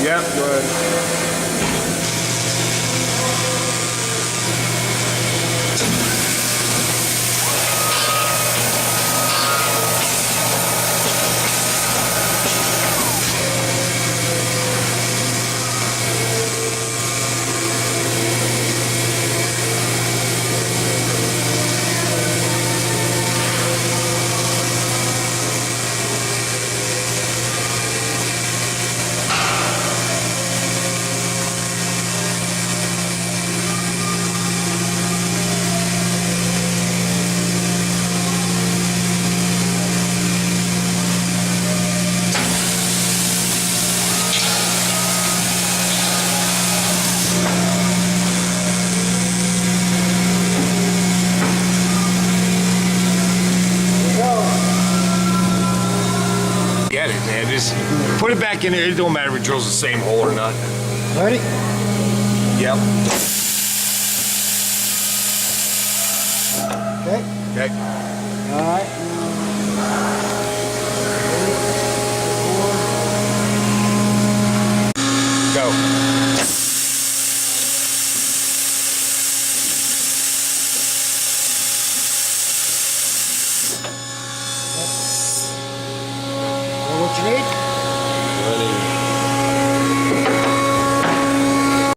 Yep, go ahead. Get it, man. Just put it back in there. It don't matter if it drills the same hole or not. Ready? Yep. Okay. Okay. All right. 3, 4. Go.